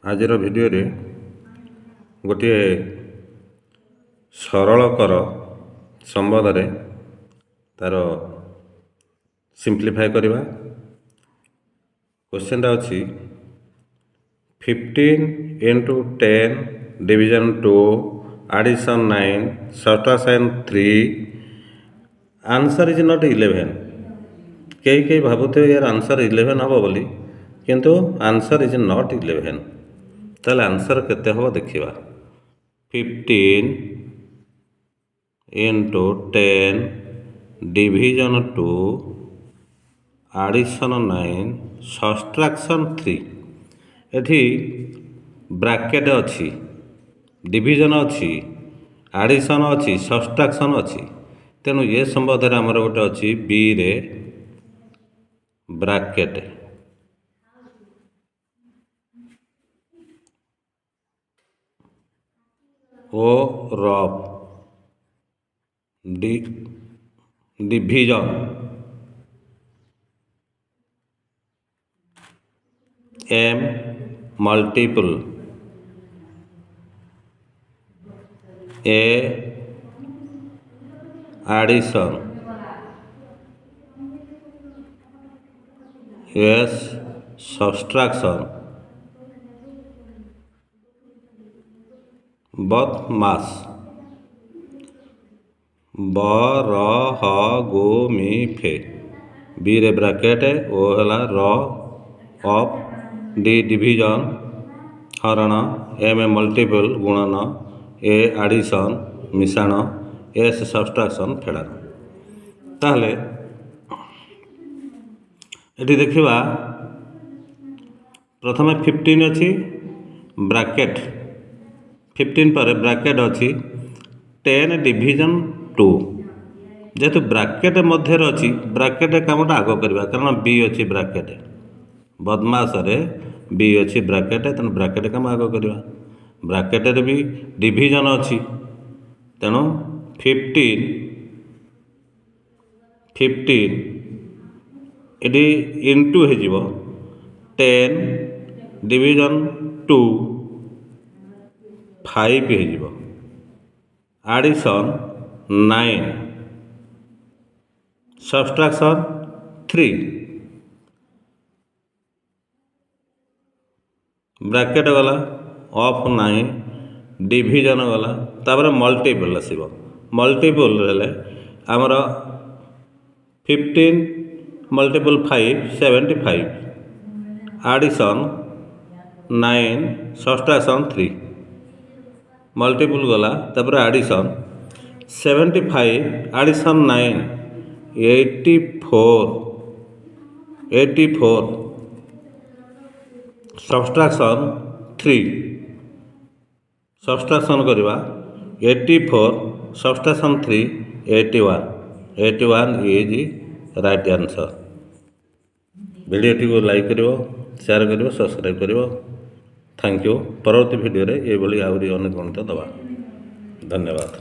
ଆଜିର ଭିଡ଼ିଓରେ ଗୋଟିଏ ସରଳକର ସମ୍ବନ୍ଧରେ ତାର ସିମ୍ପ୍ଲିଫାଏ କରିବା। क्वेश्चन ଅଛି 15 into 10 division 2 addition 9 subtraction 3 answer is not 11। कई भावुथे यार आंसर 11 हम बोली किंतु आंसर इज नॉट 11। ताले आंसर केते हो देखिबा 15 into 10 division 2 addition 9 subtraction 3 एठी ब्रैकेट अच्छी डिविजन अच्छी एडिशन अच्छी सब्सट्रैक्शन अच्छी तेणु ये संबंध आमर गोटे अच्छी बी रे bracket O of division M multiple A addition S subtraction बथ मास ब र ह गो मी फे बी रे ब्रैकेट ओ हला र ऑफ डी डिविजन हरण एम मल्टीपल गुणन ए एडिशन मिश्रण एस सब्सट्रैक्शन फेड़ान। ताहले एटी देखिबा प्रथमे 15 अच्छी ब्रैकेट 15 पर ब्रैकेट अच्छी 10 डिविजन 2 जेहेतु ब्रैकेट मध्य अच्छी ब्रैकेट कामटा आग करवा कारण बी अच्छी ब्रैकेट बदमाश रे बी अच्छी ब्रैकेट तेणु ब्रैकेट काम आग करवा ब्रैकेट रे भी डिविजन अच्छी तेणु 15 एटी इंटू हो 10 डिविजन 2 5 हो एडिशन 9 सब्सट्रैक्शन 3 ब्रैकेट गला ऑफ 9 डिविजन गला तापर मल्टीपल आसब मल्टीपल हेले आमर 15 मल्टीपल 5 75 एडिशन 9 सब्सट्रैक्शन 3 मल्टीपल गला तापर एडिशन 75 एडिशन 9 84 सब्सट्रैक्शन 3 सब्सट्रैक्शन करवा 84 subtraction 3 81 is right answer. Video टी लाइक करिवो शेयर करिवो सब्सक्राइब करिवो थैंक यू। परवर्ती वीडियो रे ये भली आउरी अनेक गणित दबा। धन्यवाद।